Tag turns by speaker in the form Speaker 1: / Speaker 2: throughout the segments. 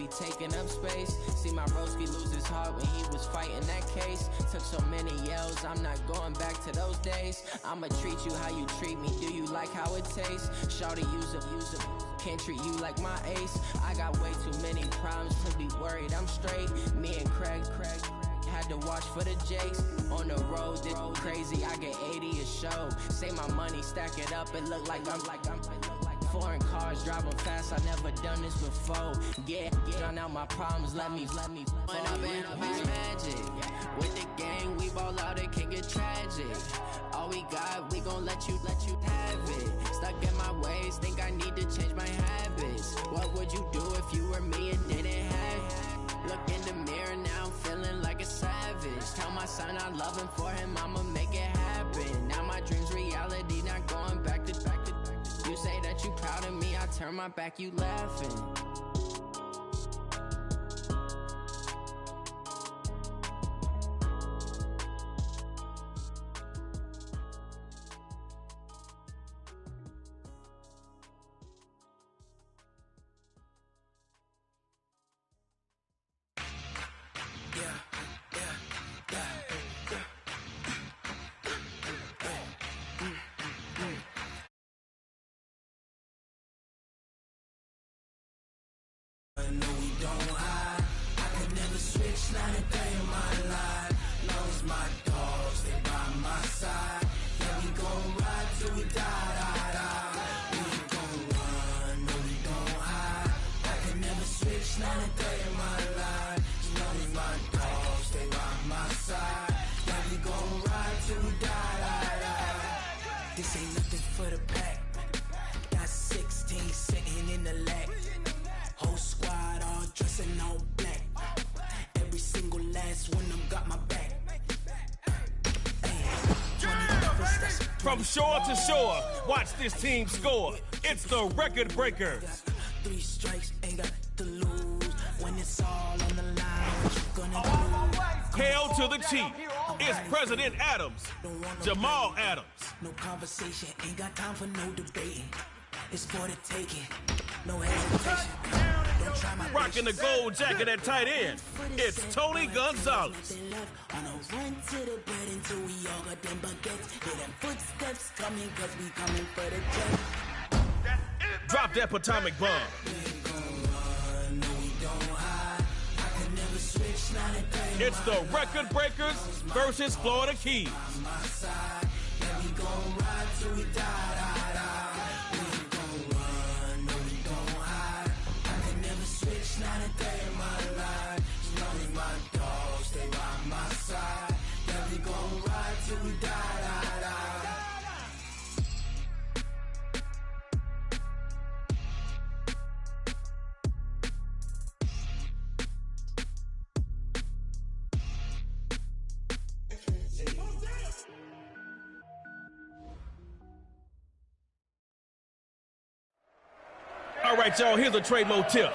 Speaker 1: be taking up space. See my broski lose his heart when he was fighting that case. Took so many yells, I'm not going back to those days. I'ma treat you how you treat me, do you like how it tastes? Shawty, use up, can't treat you like my ace. I got way too many problems to be worried, I'm straight. Me and Craig had to watch for the Jakes. On the road, this crazy, I get 80 a show. Say my money, stack it up, it look like I'm foreign cars, driving fast, I never done this before. Drown out my problems, let me When up in magic. With the gang, we ball out, it can get tragic. All we got, we gon' let you have it. Stuck in my ways, think I need to change my habits. What would you do if you were me and didn't have it? Look in the mirror, now I'm feeling like a savage. Tell my son I love him, for him I'ma make it happen. Now my dream's reality, not going back to. You say that you proud of me, I turn my back, you laughing.
Speaker 2: Not a day in my life. Long as my dogs, they by my side. Yeah, we gon' ride till we die. We ain't gon' run, no, we don't hide. I can never switch, not a day in my life. As long as my dogs, they by my side. Yeah, we gon' ride till we die. This ain't nothing for the pack. Got 16 sitting in the lag. Whole squad all dressing all black. Every single last one of them got my back.
Speaker 3: From shore to shore, watch this team score. It's the Record Breakers.
Speaker 2: 3 strikes, ain't got to lose. When it's all on the line, what you gonna do?
Speaker 3: Hail to the chief. It's President Adams, Jamal Adams.
Speaker 2: No conversation, ain't got time for no debating. It's for the taking, no hesitation.
Speaker 3: Rocking the gold jacket at tight end, it's Tony Gonzalez.
Speaker 2: On a run to the bread until we all got them baguettes. Hear them footsteps coming, cause we coming for the jet.
Speaker 3: Drop that atomic bomb. It's the Record Breakers versus Florida Keys.
Speaker 2: Not a day in my life. As long as my dogs stay by my side. Yeah, we gon' ride till we die.
Speaker 3: All right, y'all, here's a trade motif.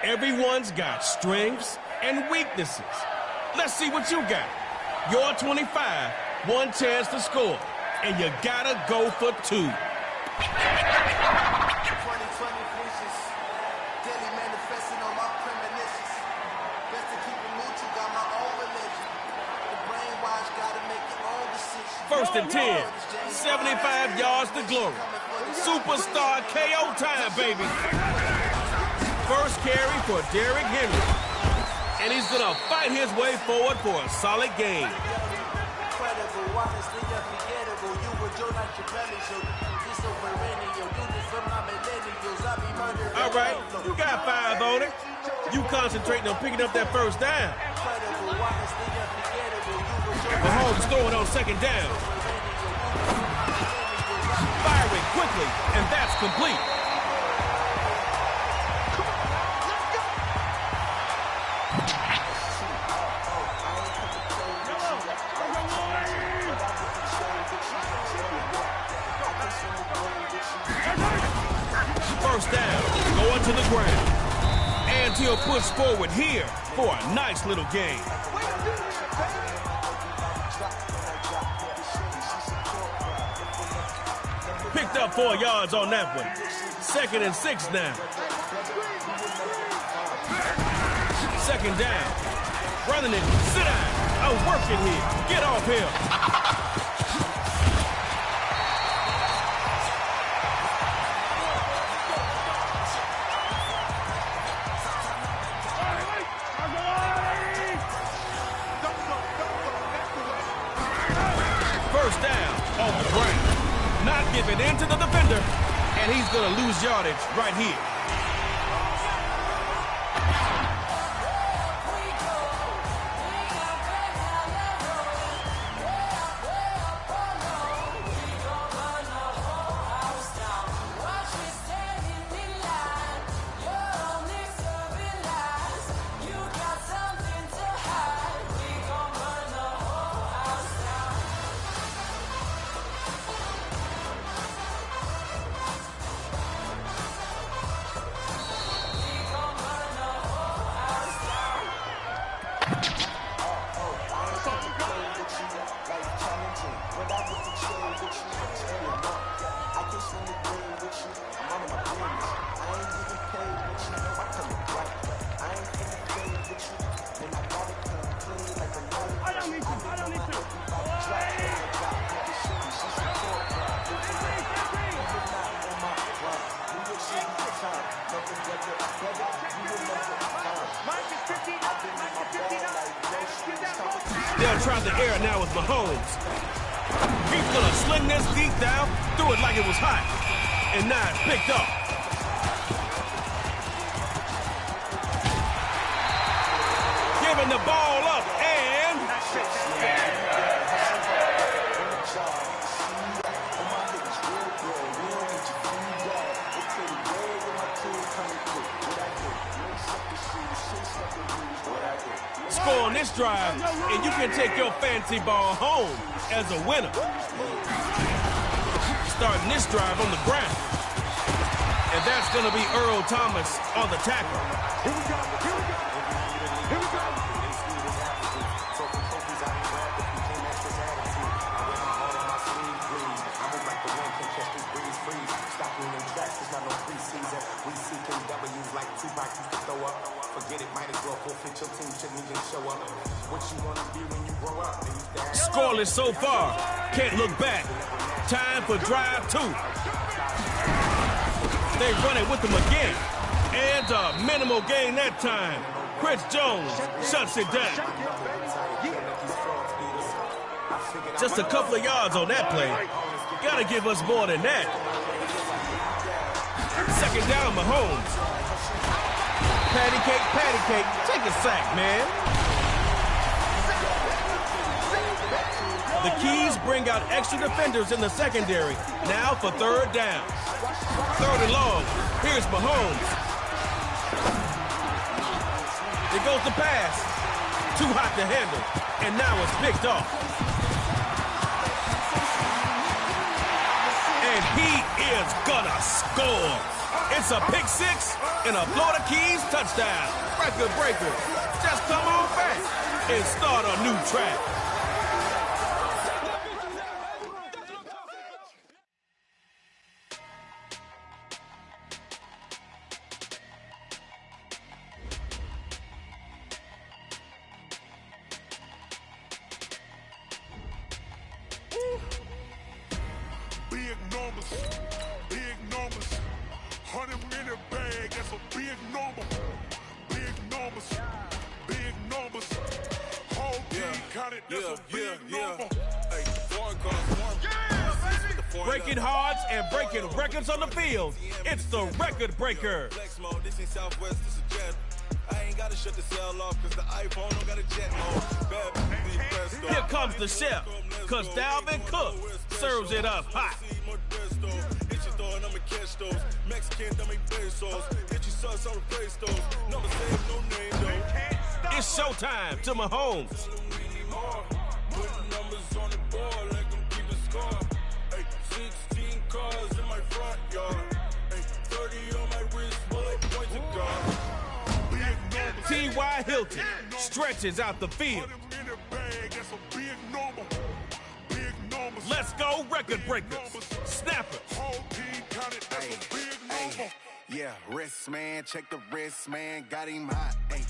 Speaker 3: Everyone's got strengths and weaknesses. Let's see what you got. You're 25, one chance to score, and you gotta go for 2.
Speaker 4: 2020 visions, daily manifesting on my premonitions. Best to keep it neutral, got my own religion. The brainwash gotta make your own decision.
Speaker 3: 1st and 10, 75 yards to glory. Superstar KO time, baby. First carry for Derrick Henry. And he's going to fight his way forward for a solid game. All right, you got 5 on it. You concentrating on picking up that first down. Mahomes throwing on 2nd down. Firing quickly, and that's complete. First down, going to the ground. And he'll push forward here for a nice little gain. Picked up 4 yards on that one. 2nd and 6 now. Second down. Running it. Sit down. I'm working here. Get off here. First down off the ground. Not giving in to the defender. And he's going to lose yardage right here. They'll try the air now with Mahomes. He's gonna sling this deep down, threw it like it was hot, and now it's picked up. Giving the ball up, and score on this drive, and you can take your fancy ball home as a winner. Starting this drive on the ground. And that's going to be Earl Thomas on the tackle.
Speaker 5: Here we go, here we go, here we go.
Speaker 3: Scoreless so far. Can't look back. Time for drive 2. They run it with them again. And a minimal gain that time. Chris Jones shuts it down. Just a couple of yards on that play. Gotta give us more than that. Second down, Mahomes. Patty cake, take a sack, man. The Keys bring out extra defenders in the secondary. Now for third down. Third and long. Here's Mahomes. It goes to pass. Too hot to handle. And now it's picked off. And he is gonna score. It's a pick 6 and a Florida Keys touchdown. Record breaker. Just come on back and start a new track.
Speaker 5: Big numbers, 100 in a bag, that's a big number. Big numbers, whole team counted, that's a big number. Hey,
Speaker 3: Breaking hearts and breaking records on the field. It's the record breaker.
Speaker 6: I ain't gotta shut the cell off cause the iPhone don't got a jet mode.
Speaker 3: Here comes the chef, cause Dalvin Cook serves it up hot. It's showtime to Mahomes.
Speaker 6: Putting numbers on the board like I'm keeping score. 16 cars in my front yard. 30 on my wrist, bullet points of God.
Speaker 3: T.Y. Hilton stretches out the field. Let's go, record breakers. Snapper.
Speaker 7: Yeah, wrist man, check the wrist man, got him hot. Ay.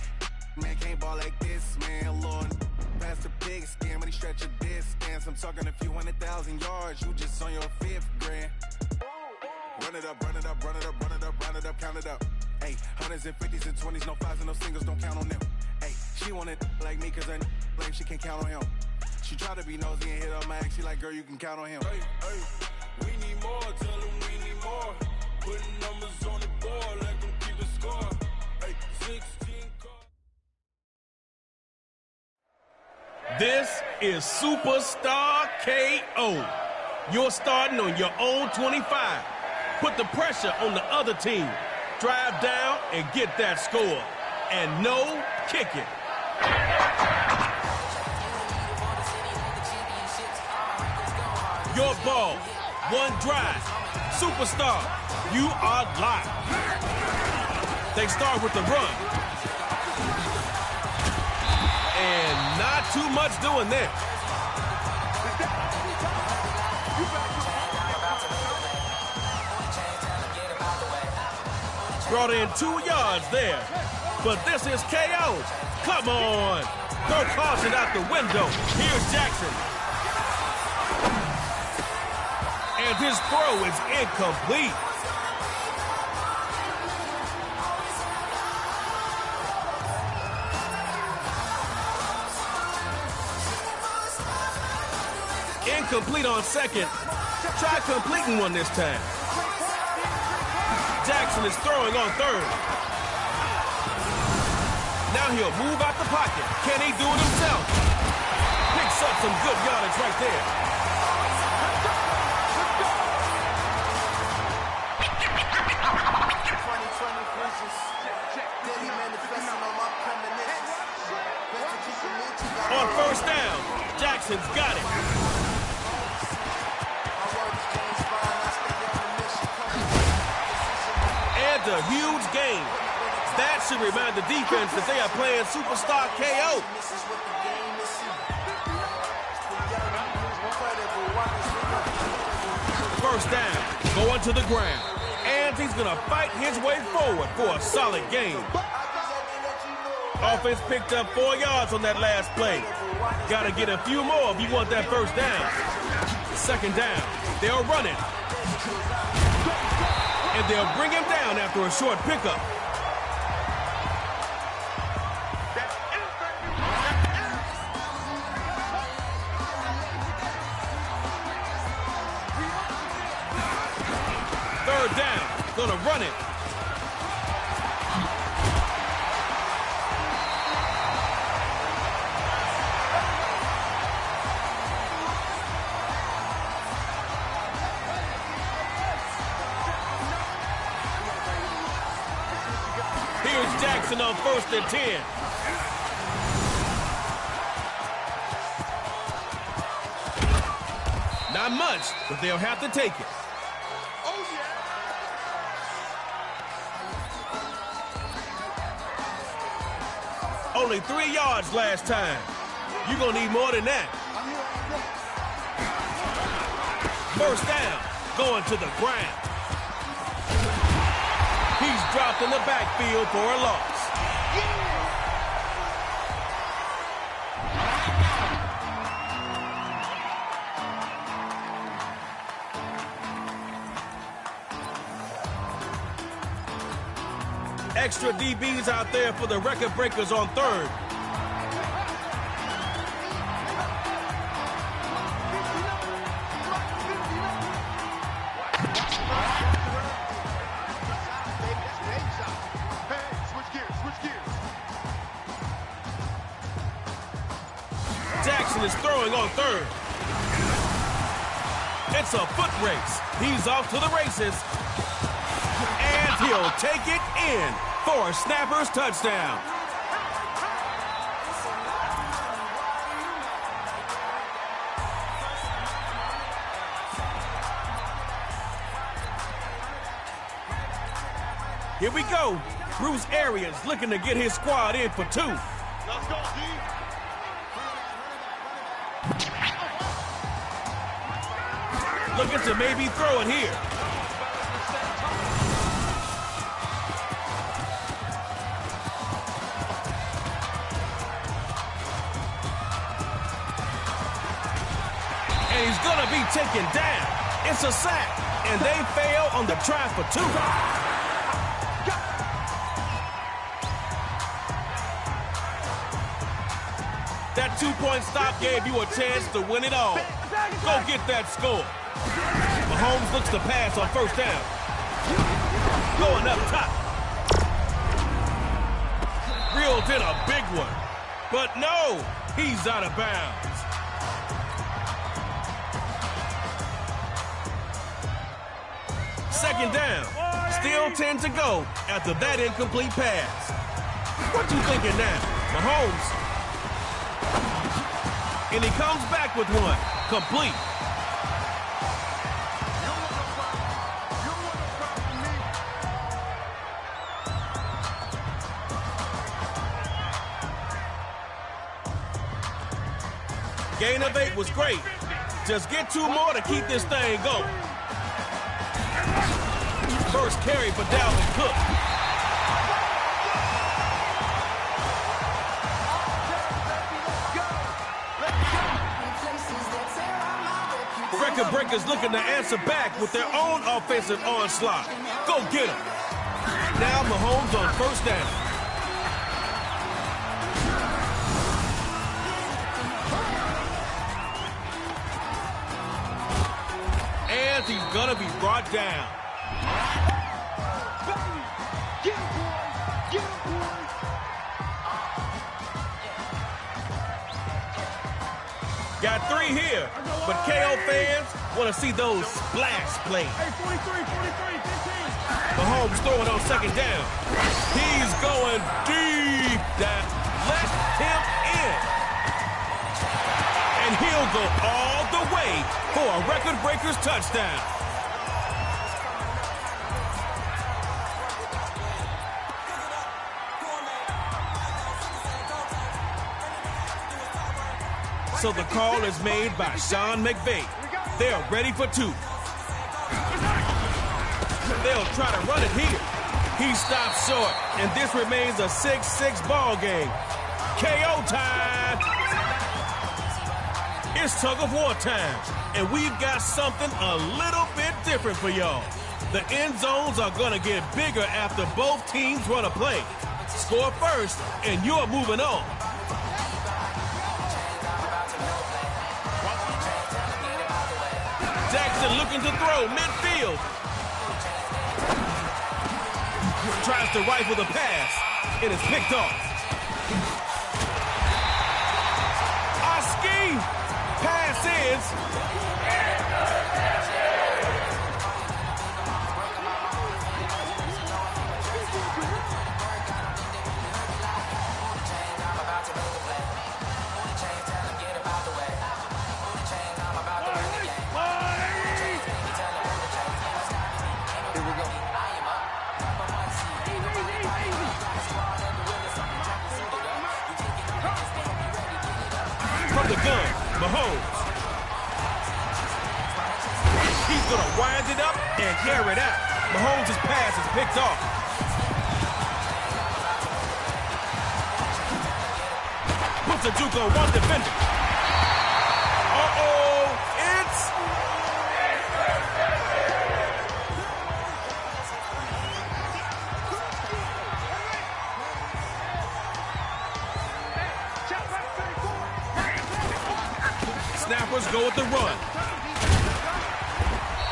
Speaker 7: Man, can't ball like this, man, Lord. Pass the big skin, when he stretch a distance. I'm talking a few 100,000 yards, you just on your 5th grand. Run it up, run it up, run it up, run it up, run it up, count it up. Hey, hundreds and 50s and 20s, no 5s and no singles, don't count on them. Hey, she want it like me, cause her blame, she can't count on him. She try to be nosy and hit up my ex, she like, girl, you can count on him.
Speaker 6: Hey, hey, we need more, tell them we need more. Putting numbers on the board, let them keep the score. Hey, 16 cars.
Speaker 3: This is Superstar KO. You're starting on your own 25. Put the pressure on the other team. Drive down and get that score. And no kicking. Your ball. One drive. Superstar, you are live. They start with the run. And not too much doing there. Brought in 2 yards there. But this is KO. Come on. Throw caution out the window. Here's Jackson. And his throw is incomplete. Incomplete on second. Try completing one this time. Jackson is throwing on third. Now he'll move out the pocket. Can he do it himself? Picks up some good yardage right there. On first down, Jackson's got it. And a huge gain. That should remind the defense that they are playing Superstar KO. First down, going to the ground. And he's going to fight his way forward for a solid gain. Offense picked up 4 yards on that last play. Got to get a few more if you want that first down. Second down, they'll run it. And they'll bring him down after a short pickup. Third down, gonna run it. Here's Jackson on 1st and 10. Not much, but they'll have to take it. Only 3 yards last time. You're going to need more than that. First down, going to the ground. He's dropped in the backfield for a loss. Extra DBs out there for the record breakers on third. Jackson is throwing on third. It's a foot race. He's off to the races. And he'll take it in for a Snappers touchdown. Here we go. Bruce Arians looking to get his squad in for 2.
Speaker 5: Let's go, D.
Speaker 3: Looking to maybe throw it here. gonna be taken down. It's a sack, and they fail on the try for 2. That 2-point stop gave you a chance to win it all. Go get that score. Mahomes looks to pass on first down. Going up top. Reeled in a big one. But no, he's out of bounds. Second down. Still 10 to go after that incomplete pass. What you thinking now? Mahomes. And he comes back with one. Complete. Gain of 8 was great. Just get 2 more to keep this thing going. First carry for Dalvin Cook. Record breakers looking to answer back with their own offensive onslaught. Go get him. Now Mahomes on first down. And he's gonna be brought down. Got 3 here, but KO fans want to see those splash plays.
Speaker 5: Hey, 43, 15.
Speaker 3: Mahomes throwing on second down. He's going deep down. Let him in. And he'll go all the way for a record breaker's touchdown. So the call is made by Sean McVay. They're ready for 2. They'll try to run it here. He stops short, and this remains a 6-6 ball game. KO time. It's tug of war time, and we've got something a little bit different for y'all. The end zones are going to get bigger after both teams run a play. Score first, and you're moving on. Jackson looking to throw midfield. Tries to rifle the pass. It is picked off. Oski. Pass is. From the gun, Mahomes. He's going to wind it up and carry it out. Mahomes' pass is picked off. Puts a juke on one defender. Uh-oh, it's... Snappers go with the run.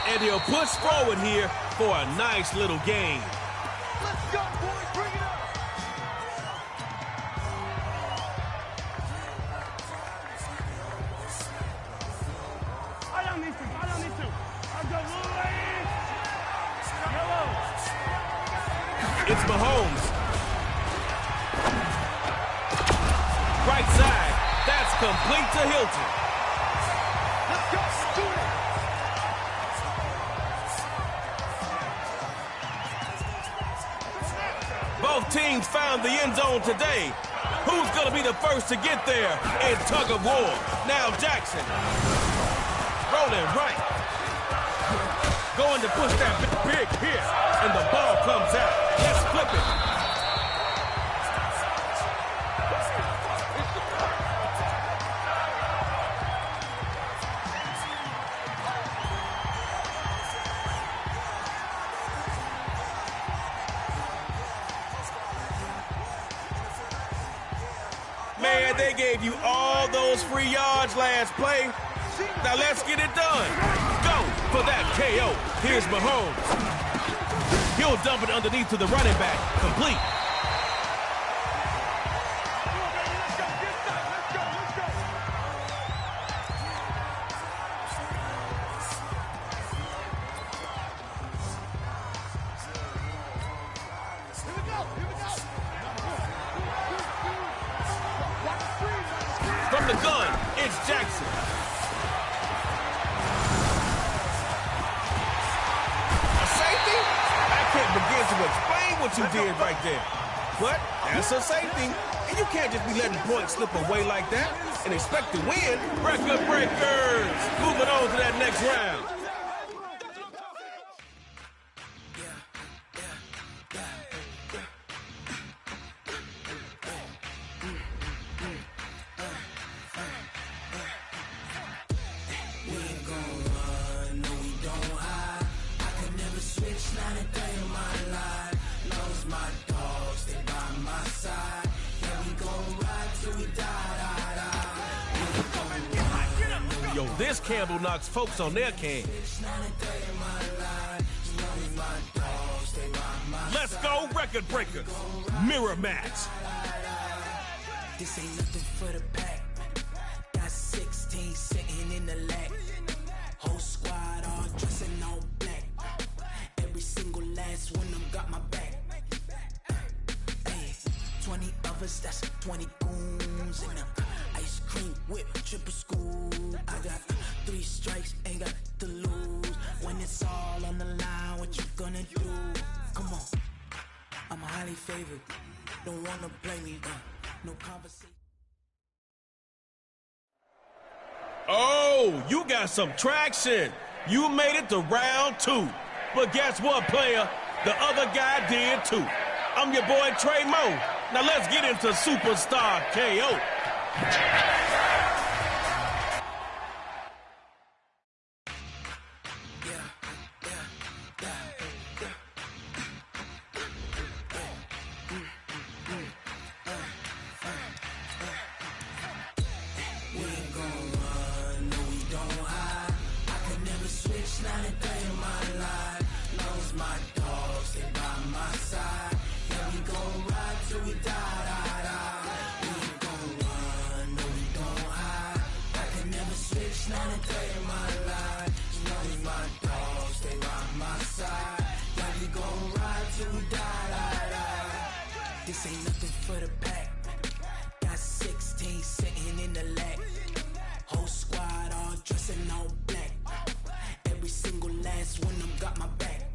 Speaker 3: And he'll push forward here for a nice little gain.
Speaker 5: Let's go, boys. Bring it up. I don't need to. I'll go Louis. Yellow.
Speaker 3: It's Mahomes. Right side. That's complete to Hilton.
Speaker 5: Let's go, Stewart.
Speaker 3: Both teams found the end zone today. Who's going to be the first to get there in tug of war? Now Jackson. Rolling right. Going to push that big hit. And the ball comes out. Let's flip it. Man, they gave you all those free yards last play. Now let's get it done. Go for that KO. Here's Mahomes. He'll dump it underneath to the running back. Complete. From the gun, it's Jackson. A safety? I can't begin to explain what you did right there. But that's a safety. And you can't just be letting points slip away like that and expect to win. Record breakers. Moving on to that next round. Yo, this Campbell knocks folks on their can. Let's go, record breakers. Mirror match.
Speaker 2: This ain't nothing for the pack. Got 16 sitting in the lag. Whole squad all dressing all black. Every single last one of them got my back. Hey, 20 of us, that's 20 goons in them. Ice cream whip, triple school. I got 3 strikes, ain't got to lose. When it's all on the line, what you gonna do? Come on, I'm highly favored. Don't wanna play me, no conversation.
Speaker 3: Oh, you got some traction. You made it to round 2. But guess what, player? The other guy did too. I'm your boy Trey Mo. Now let's get into Superstar KO.
Speaker 2: This ain't nothing for the pack. Got 16 sitting in the lag. Whole squad all dressing all black. Every single last one of them got my back.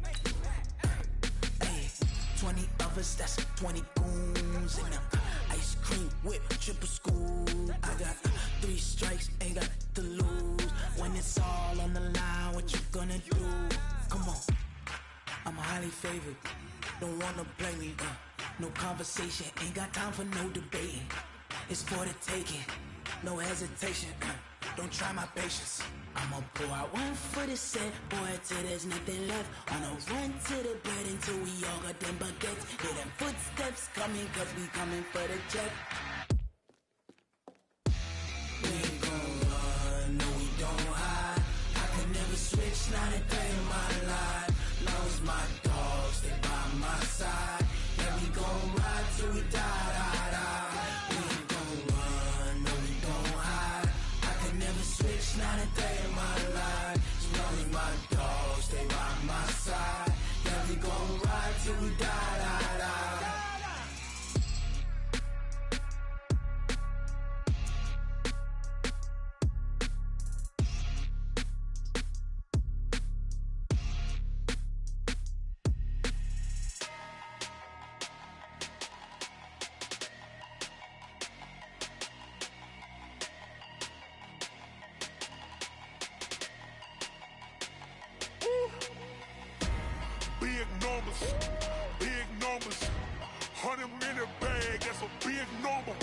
Speaker 2: Hey, 20 of us, that's 20 goons in them. Ice cream whip, triple school. I got 3 strikes, ain't got to lose. When it's all on the line, what you gonna do? Come on, I'm highly favored. Don't wanna play me, no conversation, ain't got time for no debating. It's for the taking, no hesitation. Don't try my patience. I'ma pour out one for the set, boy, till there's nothing left. On a run to the bed until we all got them baguettes. Hear them footsteps coming, cause we coming for the jet. We ain't gon' run, no we don't hide. I can never switch, not a day in my life. Long as my dogs, they by my side. Yeah, we gon' ride till we die. We ain't gon' run, no we don't hide. I can never switch, not a day in my life. As long as my dogs, they by my side. Yeah, we gon' ride till we die.
Speaker 5: Big numbers, 100 minute bag, that's a big number.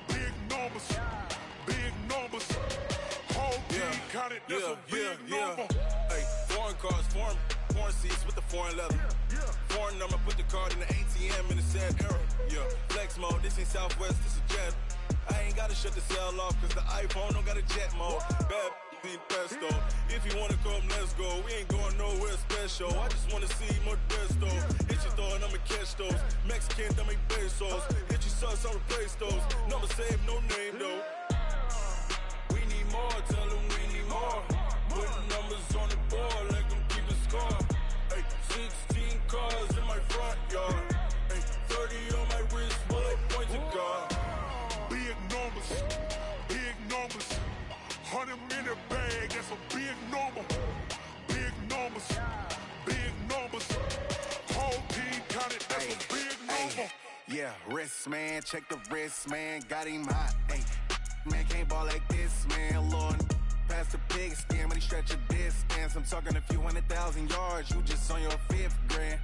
Speaker 5: Big numbers, whole team counted, that's a big number.
Speaker 6: Hey, foreign cars, foreign seats with the foreign leather. Foreign number, put the card in the ATM in the sad era. Yeah, flex mode, this ain't Southwest, this is Jet. ain't gotta shut the cell off, cause the iPhone don't got a jet mode. Bad be pesto. If you wanna come, let's go. We ain't going nowhere special. I just wanna see more Modesto. Hit your throw and I'ma catch those. Mexican, dame pesos. Hit your sus, I'll replace those. Number save, no name though. We need more, tell them we need more. Putting numbers on the board, let them keep the score. Ay, 16 cars in my front yard. Ay, 30 on my wrist, bullet point to God.
Speaker 5: Big numbers, big numbers. 100 minute bag, that's a big number. Big numbers, big numbers. Whole team counted, that's a big number.
Speaker 7: Yeah, wrist, man, check the wrist, man. Got him hot, ayy. Man, can't ball like this, man. Lord, past the big skin, when he stretch a distance. I'm talking a few 100,000 yards, you just on your 5th grand.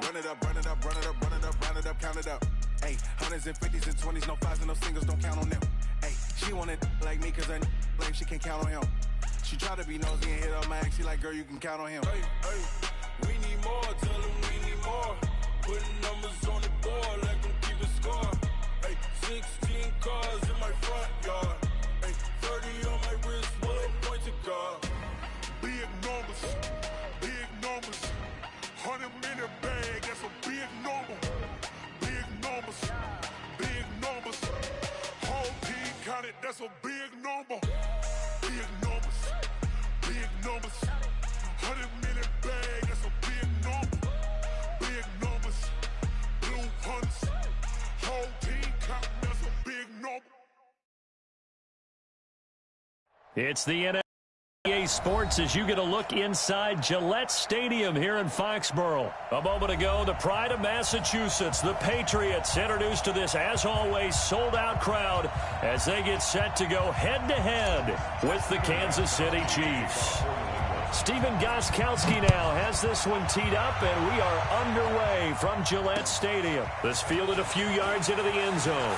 Speaker 7: Run it up, run it up, run it up, run it up, run it up, count it up. Ayy, 100s and 50s and 20s, no 5s and no singles, don't count on them. Ayy, she wanted like me, cause her lame, she can't count on him. She tried to be nosy and hit up my ex, she like, girl, you can count on him.
Speaker 6: Hey, hey, we need more, tell them we need more. Putting numbers on the board, let them keep the score. Hey, 16 cars in my front yard. Hey, 30 on my wrist, bullet point to God.
Speaker 5: Big numbers, big numbers. 100 minute bag, that's a big number. Big numbers, big numbers. Whole team counted, that's a big number. Big numbers, big numbers. 100 minute bag, that's a big number. Big numbers, blue hunts. Whole team counting, that's a big number.
Speaker 8: It's the NBA Sports as you get a look inside Gillette Stadium here in Foxborough. A moment ago, the pride of Massachusetts, the Patriots, introduced to this, as always, sold-out crowd as they get set to go head-to-head with the Kansas City Chiefs. Stephen Gostkowski now has this one teed up, and we are underway from Gillette Stadium. This fielded a few yards into the end zone.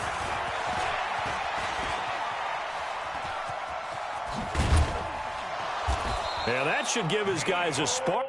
Speaker 8: And that should give his guys a spark.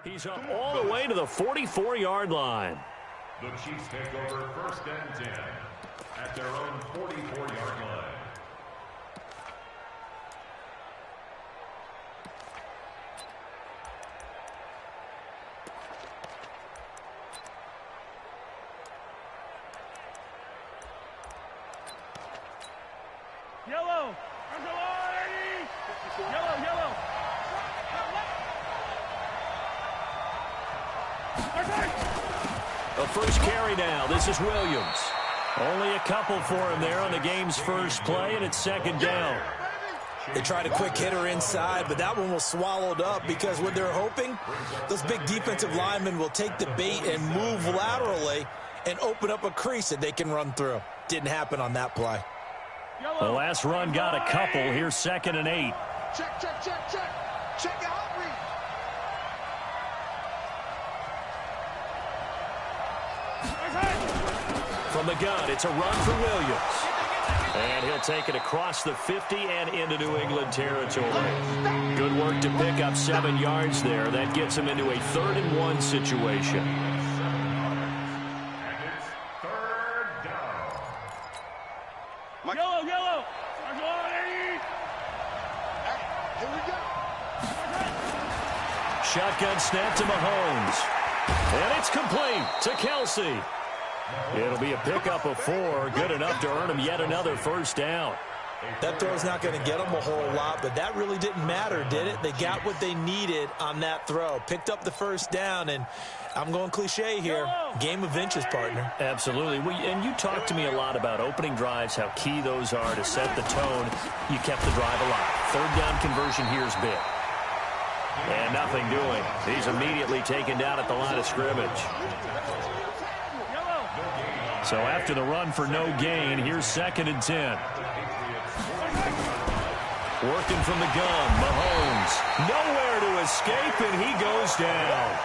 Speaker 8: He's up all the way to the 44-yard line.
Speaker 9: The Chiefs take over 1st and 10 at their own 44-yard line.
Speaker 3: Yellow! Yellow, yellow!
Speaker 8: The first carry now. This is Williams. Only a couple for him there on the game's first play, and it's 2nd down.
Speaker 10: They tried a quick hitter inside, but that one was swallowed up because what they're hoping, those big defensive linemen will take the bait and move laterally and open up a crease that they can run through. Didn't happen on that play.
Speaker 8: The last run got a couple. Here's 2nd and 8.
Speaker 3: Check, check, check, check.
Speaker 4: Check your heart rate.
Speaker 8: From the gun, it's a run for Williams. And he'll take it across the 50 and into New England territory. Good work to pick up 7 yards there. That gets him into a 3rd and 1 situation.
Speaker 9: And it's 3rd down.
Speaker 5: Yellow, yellow.
Speaker 4: Here we go.
Speaker 8: Shotgun snap to Mahomes. And it's complete to Kelsey. It'll be a pickup of 4, good enough to earn him yet another 1st down.
Speaker 10: That throw's not going to get them a whole lot, but that really didn't matter, did it? They got what they needed on that throw. Picked up the 1st down, and I'm going cliche here. Game of inches, partner.
Speaker 8: Absolutely. And you talked to me a lot about opening drives, how key those are to set the tone. You kept the drive alive. 3rd down conversion here is big. And nothing doing. He's immediately taken down at the line of scrimmage. So after the run for no gain, here's 2nd and 10. Working from the gun, Mahomes. Nowhere to escape, and he goes down.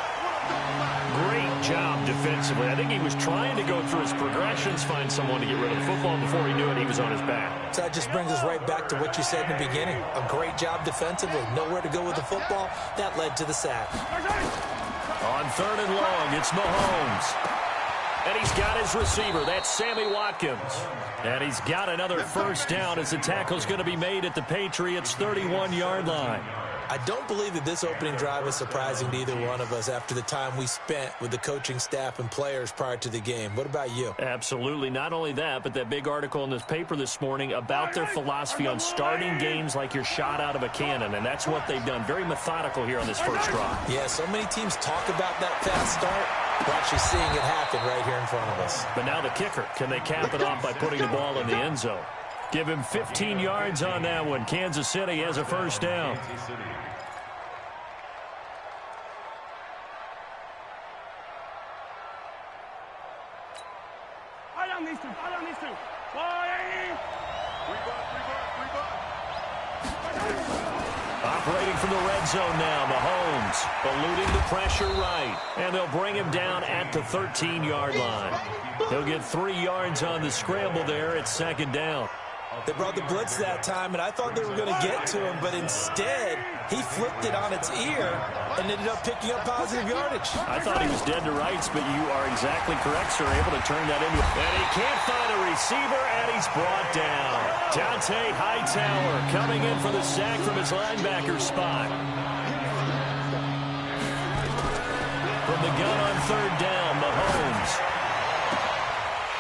Speaker 8: Great job defensively. I think he was trying to go through his progressions, find someone to get rid of the football. Before he knew it, he was on his back.
Speaker 10: So that just brings us right back to what you said in the beginning. A great job defensively. Nowhere to go with the football. That led to the sack.
Speaker 8: On 3rd and long, it's Mahomes. And he's got his receiver. That's Sammy Watkins. And he's got another 1st down as the tackle's going to be made at the Patriots' 31-yard line.
Speaker 10: I don't believe that this opening drive is surprising to either one of us after the time we spent with the coaching staff and players prior to the game. What about you?
Speaker 8: Absolutely. Not only that, but that big article in this paper this morning about their philosophy on starting games like you're shot out of a cannon, and that's what they've done. Very methodical here on this 1st drive.
Speaker 10: Yeah, so many teams talk about that fast start. We're actually seeing it happen right here in front of us.
Speaker 8: But now the kicker. Can they cap it off by putting the ball in the end zone? Give him 15 yards on that one. Kansas City has a 1st down. Operating from the red zone now, Mahomes eluding the pressure right, and they'll bring him down at the 13-yard line. He'll get 3 yards on the scramble there at 2nd down.
Speaker 10: They brought the blitz that time, and I thought they were going to get to him, but instead he flipped it on its ear and ended up picking up positive yardage.
Speaker 8: I thought he was dead to rights, but you are exactly correct, sir. Able to turn that into. And he can't find a receiver, and he's brought down. Dante Hightower coming in for the sack from his linebacker spot. From the gun on 3rd down, Mahomes.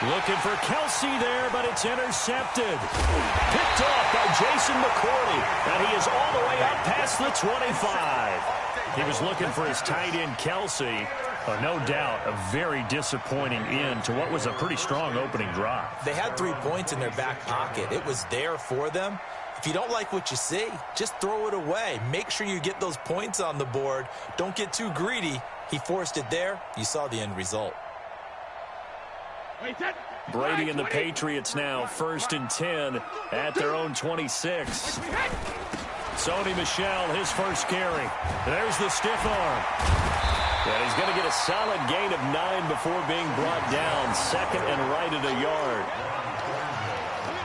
Speaker 8: Looking for Kelsey there, but it's intercepted. Picked off by Jason McCourty, and he is all the way up past the 25. He was looking for his tight end, Kelsey. No doubt a very disappointing end to what was a pretty strong opening drive.
Speaker 10: They had 3 points in their back pocket. It was there for them. If you don't like what you see, just throw it away. Make sure you get those points on the board. Don't get too greedy. He forced it there. You saw the end result.
Speaker 8: Brady and the Patriots now 1st and 10 at their own 26. Sony Michel, his 1st carry. There's the stiff arm. And he's going to get a solid gain of 9 before being brought down. 2nd and right at a yard.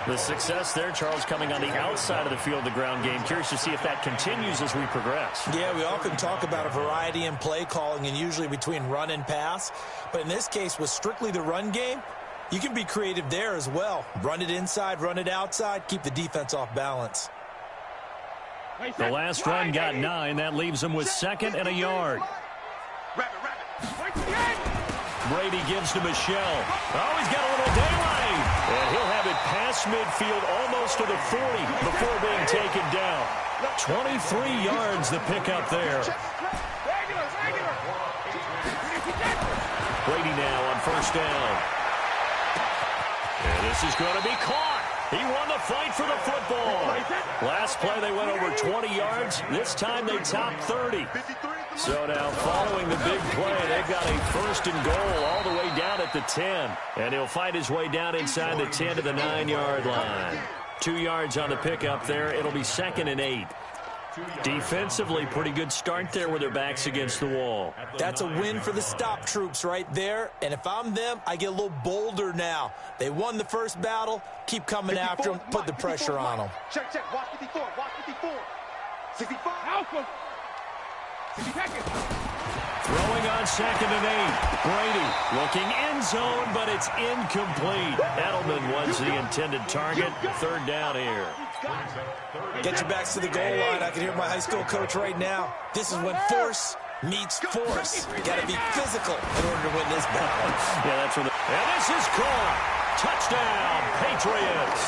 Speaker 8: The success there, Charles, coming on the outside of the field, the ground game. Curious to see if that continues as we progress.
Speaker 10: Yeah, we often talk about a variety in play calling and usually between run and pass. But in this case, with strictly the run game, you can be creative there as well. Run it inside, run it outside, keep the defense off balance.
Speaker 8: The last run got 9. That leaves him with 2nd and a yard. Brady gives to Michel. Oh, he's got a little daylight. And he'll have it past midfield almost to the 40 before being taken down. 23 yards the pickup there. Brady now on 1st down. And this is going to be caught. He won the fight for the football. Last play they went over 20 yards. This time they topped 30. So now following the big play, they've got a 1st and goal all the way down at the 10. And he'll fight his way down inside the 10 to the 9-yard line. 2 yards on the pickup there. It'll be 2nd and 8. Defensively, pretty good start there with their backs against the wall.
Speaker 10: That's a win for the stop troops right there. And if I'm them, I get a little bolder now. They won the first battle. Keep coming after them. Put the pressure on them.
Speaker 11: Check. Watch 54. Watch 54. 65. Alpha. 60 seconds.
Speaker 8: Throwing on 2nd and 8. Brady looking end zone, but it's incomplete. Edelman was the intended target. 3rd down here.
Speaker 10: Get your backs to the goal line. I can hear my high school coach right now. This is when force meets force. You got to be physical in order to win this battle.
Speaker 8: Yeah, that's what. And this is caught. Touchdown, Patriots.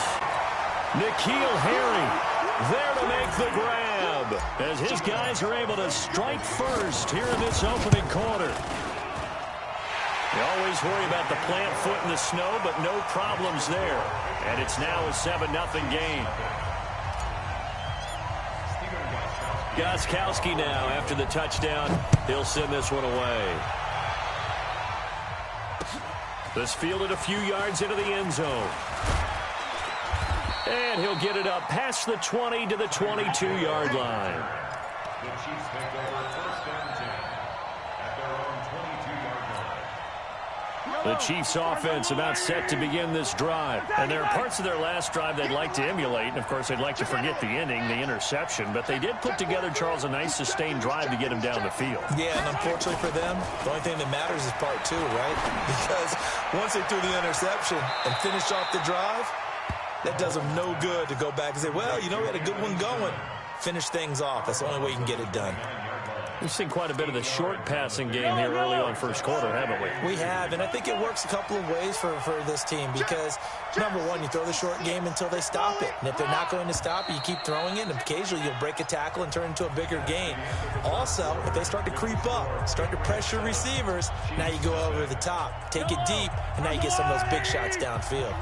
Speaker 8: N'Keal Harry there to make the grab as his guys are able to strike first here in this opening quarter. You always worry about the plant foot in the snow, but no problems there. And it's now a 7-0 game. Gostkowski now after the touchdown. He'll send this one away. This fielded a few yards into the end zone. And he'll get it up past the 20 to the 22-yard line.
Speaker 9: The Chiefs take over 1st and 10 at their own 22-yard line.
Speaker 8: The Chiefs offense about set to begin this drive. And there are parts of their last drive they'd like to emulate. And, of course, they'd like to forget the inning, the interception. But they did put together, Charles, a nice sustained drive to get him down the field.
Speaker 10: Yeah, and unfortunately for them, the only thing that matters is part 2, right? Because once they threw the interception and finished off the drive, that does them no good to go back and say, well, you know, we had a good one going. Finish things off. That's the only way you can get it done.
Speaker 8: We've seen quite a bit of the short passing game here early on first quarter, haven't we?
Speaker 10: We have, and I think it works a couple of ways for this team because, number one, you throw the short game until they stop it. And if they're not going to stop it, you keep throwing it, and occasionally you'll break a tackle and turn it into a bigger game. Also, if they start to creep up, start to pressure receivers, now you go over the top, take it deep, and now you get some of those big shots downfield.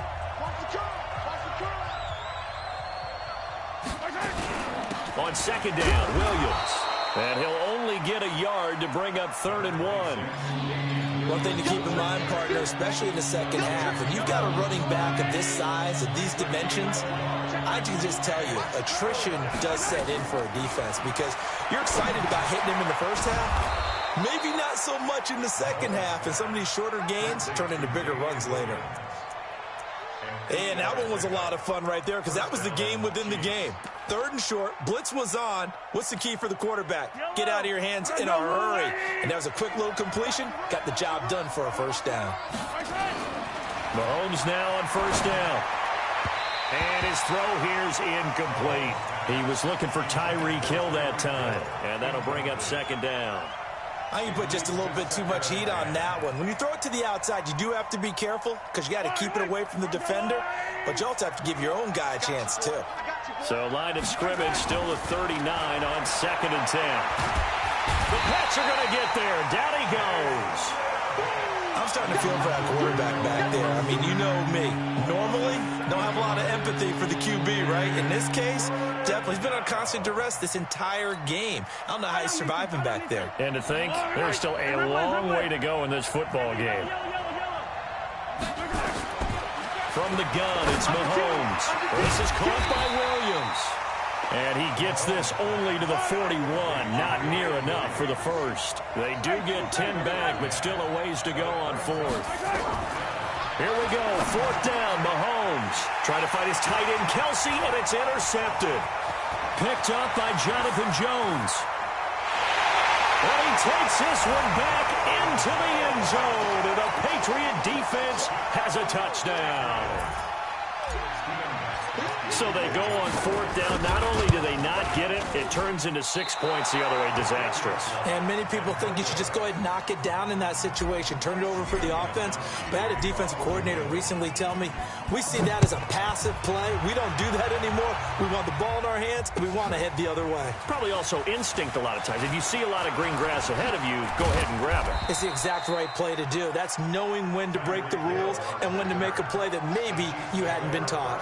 Speaker 8: On 2nd down, Williams. And he'll only get a yard to bring up 3rd and 1.
Speaker 10: One thing to keep in mind, partner, especially in the second half, when you've got a running back of this size, of these dimensions, I can just tell you, attrition does set in for a defense because you're excited about hitting him in the first half. Maybe not so much in the second half, and some of these shorter gains turn into bigger runs later. And that one was a lot of fun right there because that was the game within the game. 3rd and short, blitz was on. What's the key for the quarterback? Get out of your hands in a hurry. And that was a quick little completion. Got the job done for a 1st down.
Speaker 8: Mahomes now on 1st down. And his throw here's incomplete. He was looking for Tyreek Hill that time. And that'll bring up 2nd down.
Speaker 10: I think you put just a little bit too much heat on that one. When you throw it to the outside, you do have to be careful because you got to keep it away from the defender, but you also have to give your own guy a chance too.
Speaker 8: So line of scrimmage still at 39 on 2nd and 10. The Pats are going to get there. Down he goes.
Speaker 10: I'm starting to feel for that quarterback back there. I mean, you know me. Normally, don't have a lot of empathy for the QB, right? In this case, definitely. He's been on constant duress this entire game. I don't know how he's surviving back there.
Speaker 8: And to think, there's still a long way to go in this football game. From the gun, it's Mahomes. This is caught by Williams. And he gets this only to the 41. Not near enough for the first. They do get 10 back, but still a ways to go on 4th. Here we go. 4th down, Mahomes. Trying to fight his tight end, Kelsey, and it's intercepted. Picked up by Jonathan Jones. And he takes this one back into the end zone. And the Patriot defense has a touchdown. So they go on 4th down. Not only do they not get it, it turns into 6 points the other way. Disastrous.
Speaker 10: And many people think you should just go ahead and knock it down in that situation. Turn it over for the offense. But I had a defensive coordinator recently tell me, we see that as a passive play. We don't do that anymore. We want the ball in our hands, and we want to head the other way.
Speaker 8: Probably also instinct a lot of times. If you see a lot of green grass ahead of you, go ahead and grab it.
Speaker 10: It's the exact right play to do. That's knowing when to break the rules and when to make a play that maybe you hadn't been taught.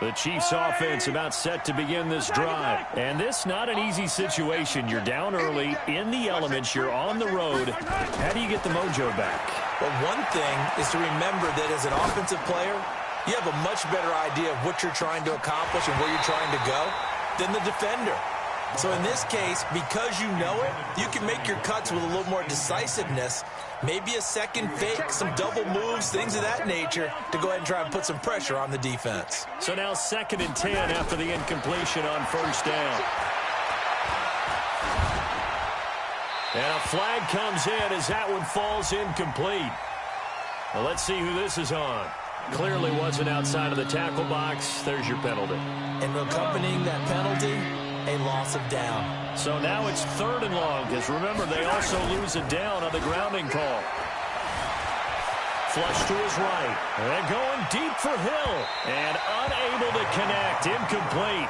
Speaker 8: The Chiefs offense about set to begin this drive. And this not an easy situation. You're down early, in the elements, you're on the road. How do you get the mojo back?
Speaker 10: Well, one thing is to remember that as an offensive player, you have a much better idea of what you're trying to accomplish and where you're trying to go than the defender. So in this case, because you know it, you can make your cuts with a little more decisiveness, maybe a second fake, some double moves, things of that nature, to go ahead and try and put some pressure on the defense.
Speaker 8: So now 2nd and 10 after the incompletion on first down. And a flag comes in as that one falls incomplete. Well, let's see who this is on. Clearly wasn't outside of the tackle box. There's your penalty.
Speaker 10: And accompanying that penalty, a loss of down.
Speaker 8: So now it's 3rd and long, because remember, they also lose a down on the grounding call. Flush to his right. And going deep for Hill. And unable to connect. Incomplete.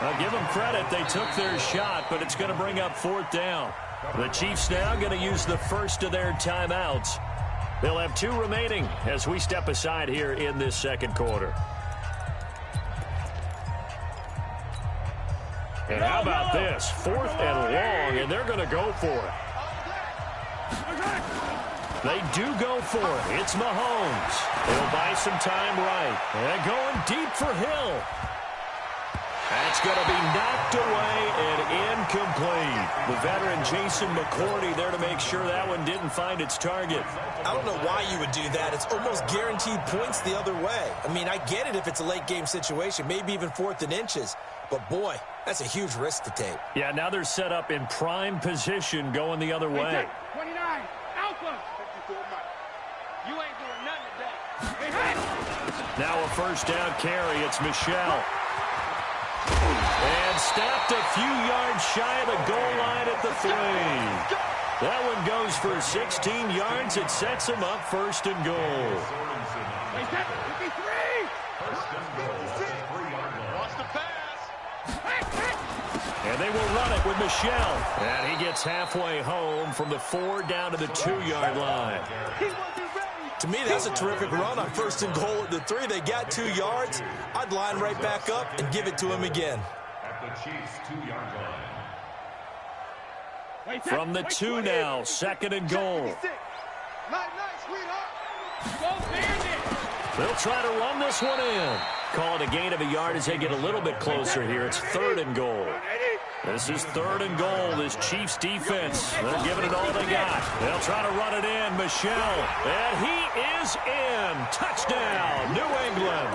Speaker 8: I'll give them credit. They took their shot, but it's going to bring up 4th down. The Chiefs now going to use the first of their timeouts. They'll have 2 remaining as we step aside here in this 2nd quarter. And how about this? 4th and long, and they're going to go for it. They do go for it. It's Mahomes. They'll buy some time right. And going deep for Hill. That's going to be knocked away and incomplete. The veteran Jason McCourty there to make sure that one didn't find its target.
Speaker 10: I don't know why you would do that. It's almost guaranteed points the other way. I mean, I get it if it's a late game situation, maybe even 4th and inches. But, boy, that's a huge risk to take.
Speaker 8: Yeah, now they're set up in prime position going the other way.
Speaker 11: 29, Alpha. 54, Mike. You ain't doing nothing today.
Speaker 8: Now a first down carry. It's Michelle. And stopped a few yards shy of the goal line at the 3. That one goes for 16 yards. It sets him up 1st and goal.
Speaker 11: Wait, 53. Watch the pass.
Speaker 8: And they will run it with Michelle. And he gets halfway home from the 4 down to the 2-yard line.
Speaker 10: To me, that's a terrific run on 1st and goal at the 3. They got 2 yards. I'd line right back up and give it to him again.
Speaker 9: At the Chiefs' 2-yard line.
Speaker 8: From the 2 now, 2nd and goal. They'll try to run this one in. Call it a gain of a yard as they get a little bit closer here. It's 3rd and goal. This is 3rd and goal. This Chiefs defense, they're giving it all they got. They'll try to run it in. Michelle, and he is in. Touchdown, New England.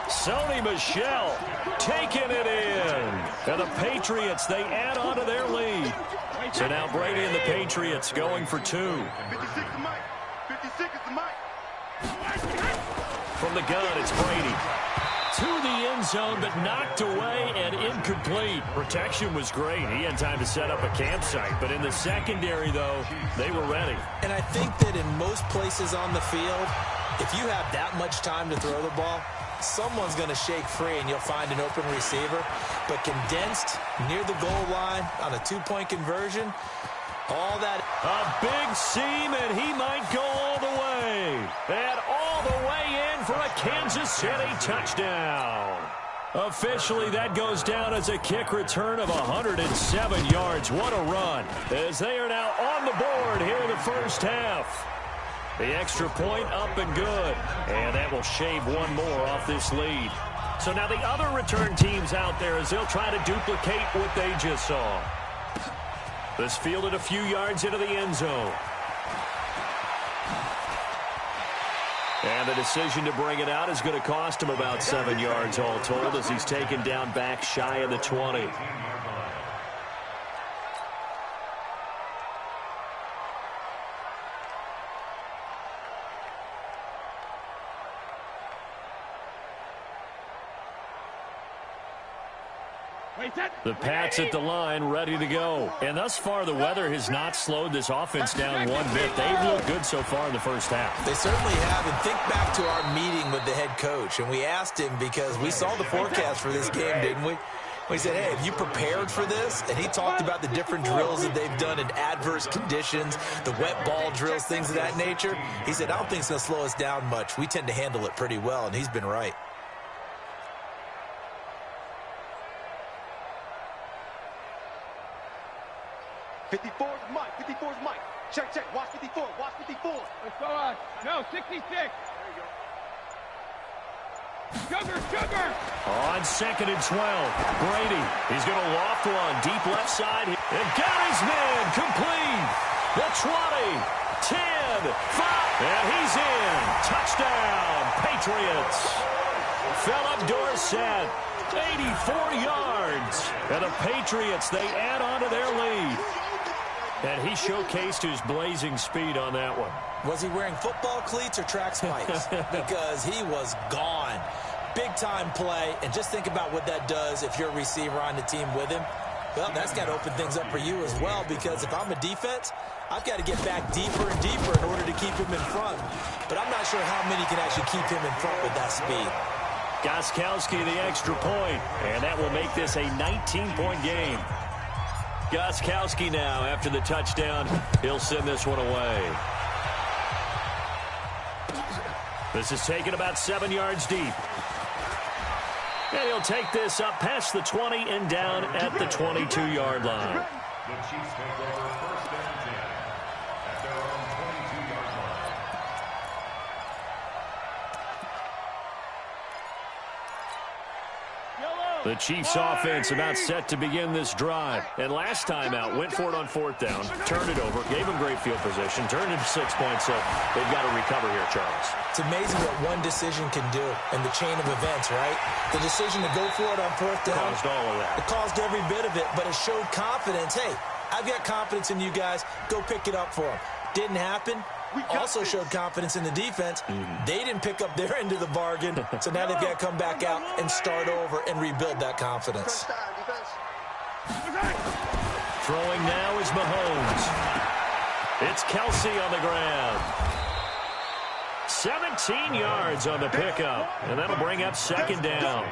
Speaker 8: Sony Michel taking it in. And the Patriots, they add on to their lead. So now Brady and the Patriots going for 2.
Speaker 11: 56 to Mike. 56 is the Mike.
Speaker 8: From the gun, it's Brady. To the end zone, but knocked away and incomplete. Protection was great. He had time to set up a campsite. But in the secondary, though, they were ready.
Speaker 10: And I think that in most places on the field, if you have that much time to throw the ball, someone's going to shake free and you'll find an open receiver. But condensed near the goal line on a 2-point conversion, all that.
Speaker 8: A big seam, and he might go all the way. And all the way in for a Kansas City touchdown. Officially, that goes down as a kick return of 107 yards. What a run, as they are now on the board here in the first half. The extra point up and good. And that will shave one more off this lead. So now the other return teams out there as they'll try to duplicate what they just saw. This fielded a few yards into the end zone. And the decision to bring it out is going to cost him about 7 yards all told as he's taken down back shy of the 20. The Pats at the line, ready to go. And thus far, the weather has not slowed this offense down one bit. They've looked good so far in the first half.
Speaker 10: They certainly have. And think back to our meeting with the head coach. And we asked him because we saw the forecast for this game, didn't we? We said, hey, have you prepared for this? And he talked about the different drills that they've done in adverse conditions, the wet ball drills, things of that nature. He said, I don't think it's going to slow us down much. We tend to handle it pretty well, and he's been right.
Speaker 11: 54 is Mike. 54 is Mike. Check, check. Watch 54. Watch 54.
Speaker 12: Let's go on. No, 66. There you go. Sugar.
Speaker 8: On 2nd and 12. Brady. He's going to loft one. Deep left side. And got his man complete. The 20. 10. 5. And he's in. Touchdown. Patriots. Philip Dorsett. 84 yards. And the Patriots, they add on to their lead. And he showcased his blazing speed on that one.
Speaker 10: Was he wearing football cleats or track spikes? Because he was gone. Big-time play. And just think about what that does if you're a receiver on the team with him. Well, that's got to open things up for you as well, because if I'm a defense, I've got to get back deeper and deeper in order to keep him in front. But I'm not sure how many can actually keep him in front with that speed.
Speaker 8: Gostkowski the extra point, and that will make this a 19-point game. Gostkowski now, after the touchdown, he'll send this one away. This is taken about 7 yards deep. And he'll take this up past the 20 and down at the 22-yard line.
Speaker 9: The Chiefs take over 1st and 10 at their own 22-yard line.
Speaker 8: The Chiefs offense about set to begin this drive. And last time out, went for it on 4th down, turned it over, gave them great field position, turned it 6 points, so they've got to recover here, Charles.
Speaker 10: It's amazing what one decision can do in the chain of events, right? The decision to go for it on 4th down.
Speaker 8: Caused all of that.
Speaker 10: It caused every bit of it, but it showed confidence. Hey, I've got confidence in you guys. Go pick it up for them. Didn't happen. Also showed confidence in the defense. They didn't pick up their end of the bargain, so now they've got to come back out and start over and rebuild that confidence.
Speaker 8: Throwing now is Mahomes. It's Kelsey on the ground. 17 yards on the pickup, and that'll bring up 2nd down.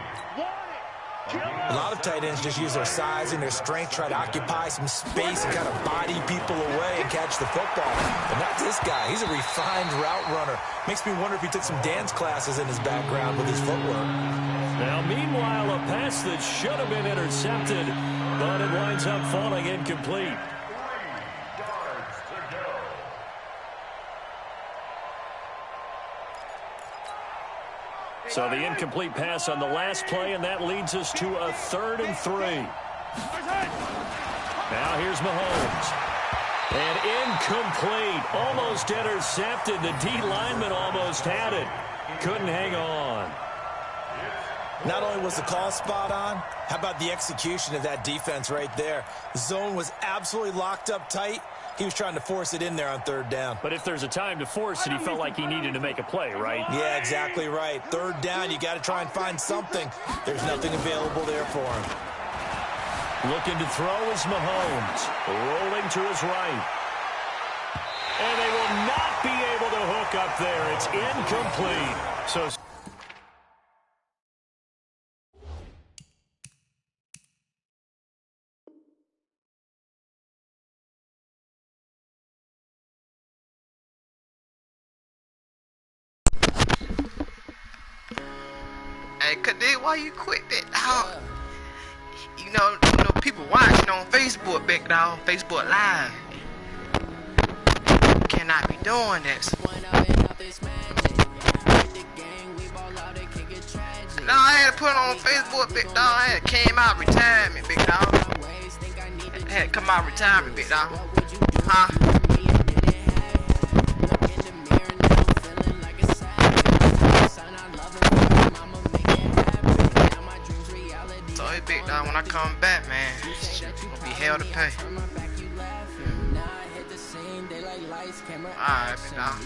Speaker 10: A lot of tight ends just use their size and their strength, try to occupy some space and kind of body people away and catch the football. But not this guy. He's a refined route runner. Makes me wonder if he took some dance classes in his background with his footwork.
Speaker 8: Now, meanwhile, a pass that should have been intercepted, but it winds up falling incomplete. So the incomplete pass on the last play, and that leads us to a 3rd and 3. Now here's Mahomes. And incomplete. Almost intercepted. The D lineman almost had it. Couldn't hang on.
Speaker 10: Not only was the call spot on, how about the execution of that defense right there? The zone was absolutely locked up tight. He was trying to force it in there on 3rd down.
Speaker 8: But if there's a time to force it, he felt like he needed to make a play, right?
Speaker 10: Yeah, exactly right. 3rd down, you got to try and find something. There's nothing available there for him.
Speaker 8: Looking to throw is Mahomes. Rolling to his right. And they will not be able to hook up there. It's incomplete. So
Speaker 13: Hey, Kadir, why you quit that, dog? You know, people watching on Facebook, big dog, Facebook Live. Cannot be doing this. No, I had to put it on Facebook, big dog. I had to came out retirement, big dog. I had to come out retirement, big dog. Huh? Big dog, when I come back, man, gonna be hell to pay. Alright, big dog.